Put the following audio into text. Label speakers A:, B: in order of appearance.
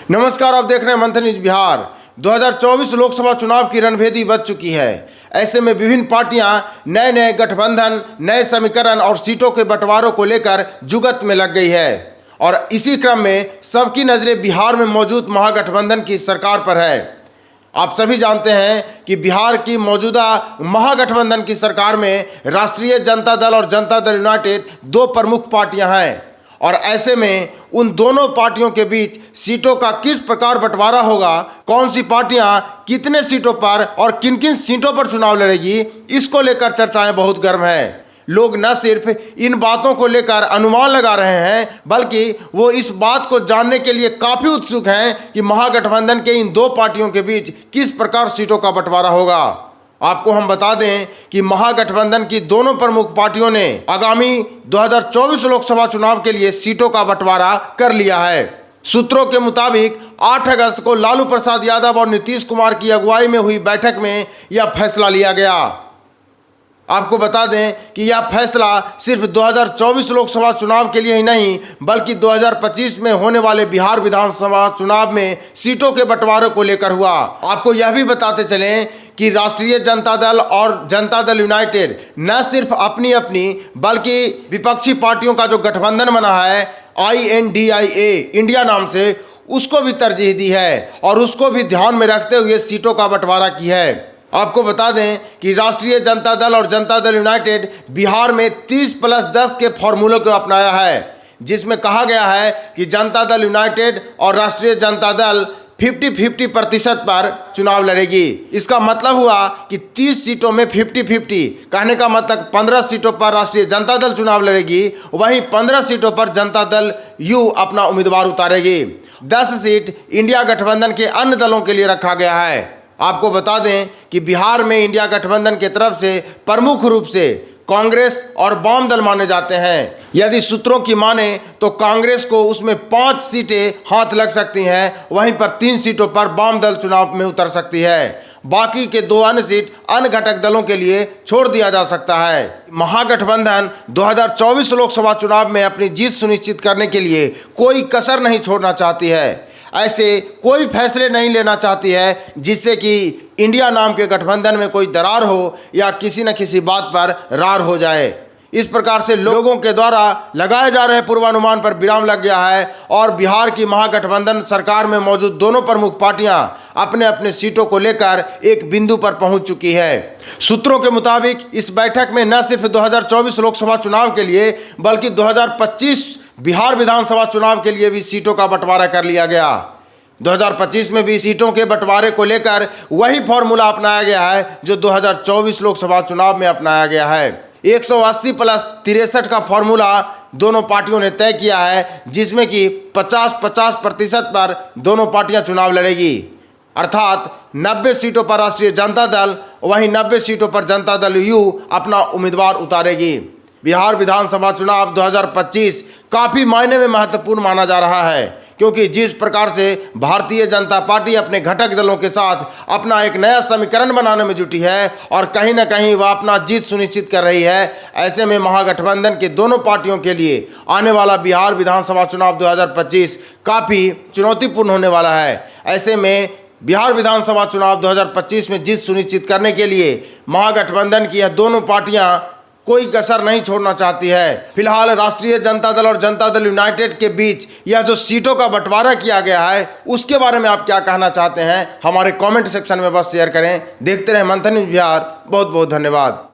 A: नमस्कार, आप देख रहे हैं मंथन न्यूज बिहार। 2024 लोकसभा चुनाव की रणभेदी बज चुकी है। ऐसे में विभिन्न पार्टियां नए गठबंधन, नए समीकरण और सीटों के बंटवारों को लेकर जुगत में लग गई है और इसी क्रम में सबकी नजरें बिहार में मौजूद महागठबंधन की सरकार पर है। आप सभी जानते हैं कि बिहार की मौजूदा महागठबंधन की सरकार में राष्ट्रीय जनता दल और जनता दल यूनाइटेड दो प्रमुख पार्टियां हैं और ऐसे में उन दोनों पार्टियों के बीच सीटों का किस प्रकार बंटवारा होगा, कौन सी पार्टियां कितने सीटों पर और किन किन सीटों पर चुनाव लड़ेगी, इसको लेकर चर्चाएं बहुत गर्म हैं। लोग न सिर्फ इन बातों को लेकर अनुमान लगा रहे हैं बल्कि वो इस बात को जानने के लिए काफ़ी उत्सुक हैं कि महागठबंधन के इन दो पार्टियों के बीच किस प्रकार सीटों का बंटवारा होगा। आपको हम बता दें कि महागठबंधन की दोनों प्रमुख पार्टियों ने आगामी 2024 लोकसभा चुनाव के लिए सीटों का बंटवारा कर लिया है। सूत्रों के मुताबिक 8 अगस्त को लालू प्रसाद यादव और नीतीश कुमार की अगुवाई में हुई बैठक में यह फैसला लिया गया। आपको बता दें कि यह फैसला सिर्फ 2024 लोकसभा चुनाव के लिए ही नहीं बल्कि 2025 में होने वाले बिहार विधानसभा चुनाव में सीटों के बंटवारे को लेकर हुआ। आपको यह भी बताते चलें कि राष्ट्रीय जनता दल और जनता दल यूनाइटेड न सिर्फ अपनी अपनी बल्कि विपक्षी पार्टियों का जो गठबंधन बना है INDIA इंडिया नाम से, उसको भी तरजीह दी है और उसको भी ध्यान में रखते हुए सीटों का बंटवारा की है। आपको बता दें कि राष्ट्रीय जनता दल और जनता दल यूनाइटेड बिहार में 30+10 के फॉर्मूले को अपनाया है, जिसमें कहा गया है कि जनता दल यूनाइटेड और राष्ट्रीय जनता दल 50-50% पर चुनाव लड़ेगी। इसका मतलब हुआ कि 30 सीटों में 50-50, कहने का मतलब 15 सीटों पर राष्ट्रीय जनता दल चुनाव लड़ेगी, वहीं 15 सीटों पर जनता दल यू अपना उम्मीदवार उतारेगी। 10 सीट इंडिया गठबंधन के अन्य दलों के लिए रखा गया है। आपको बता दें कि बिहार में इंडिया गठबंधन की तरफ से प्रमुख रूप से कांग्रेस और वाम दल माने जाते हैं। यदि सूत्रों की माने तो कांग्रेस को उसमें 5 सीटें हाथ लग सकती हैं, वहीं पर 3 सीटों पर वाम दल चुनाव में उतर सकती है। बाकी के 2 अन्य सीट अन्य घटक दलों के लिए छोड़ दिया जा सकता है। महागठबंधन 2024 लोकसभा चुनाव में अपनी जीत सुनिश्चित करने के लिए कोई कसर नहीं छोड़ना चाहती है। ऐसे कोई फैसले नहीं लेना चाहती है जिससे कि इंडिया नाम के गठबंधन में कोई दरार हो या किसी न किसी बात पर रार हो जाए। इस प्रकार से लोगों के द्वारा लगाए जा रहे पूर्वानुमान पर विराम लग गया है और बिहार की महागठबंधन सरकार में मौजूद दोनों प्रमुख पार्टियां अपने अपने सीटों को लेकर एक बिंदु पर पहुंच चुकी है। सूत्रों के मुताबिक इस बैठक में न सिर्फ 2024 लोकसभा चुनाव के लिए बल्कि 2025 बिहार विधानसभा चुनाव के लिए भी सीटों का बंटवारा कर लिया गया। 2025 में भी सीटों के बंटवारे को लेकर वही फॉर्मूला अपनाया गया है जो 2024 लोकसभा चुनाव में अपनाया गया है। 180+63 का फॉर्मूला दोनों पार्टियों ने तय किया है, जिसमें कि 50-50% पर दोनों पार्टियां चुनाव लड़ेगी, अर्थात 90 सीटों पर राष्ट्रीय जनता दल वहीं 90 सीटों पर जनता दल यू अपना उम्मीदवार उतारेगी। बिहार विधानसभा चुनाव 2025 काफ़ी मायने में महत्वपूर्ण माना जा रहा है, क्योंकि जिस प्रकार से भारतीय जनता पार्टी अपने घटक दलों के साथ अपना एक नया समीकरण बनाने में जुटी है और कहीं ना कहीं वह अपना जीत सुनिश्चित कर रही है, ऐसे में महागठबंधन के दोनों पार्टियों के लिए आने वाला बिहार विधानसभा चुनाव 2025 काफ़ी चुनौतीपूर्ण होने वाला है। ऐसे में बिहार विधानसभा चुनाव 2025 में जीत सुनिश्चित करने के लिए महागठबंधन की यह दोनों पार्टियां कोई कसर नहीं छोड़ना चाहती है। फिलहाल राष्ट्रीय जनता दल और जनता दल यूनाइटेड के बीच यह जो सीटों का बंटवारा किया गया है उसके बारे में आप क्या कहना चाहते हैं, हमारे कमेंट सेक्शन में बस शेयर करें। देखते रहें मंथन न्यूज बिहार। बहुत बहुत धन्यवाद।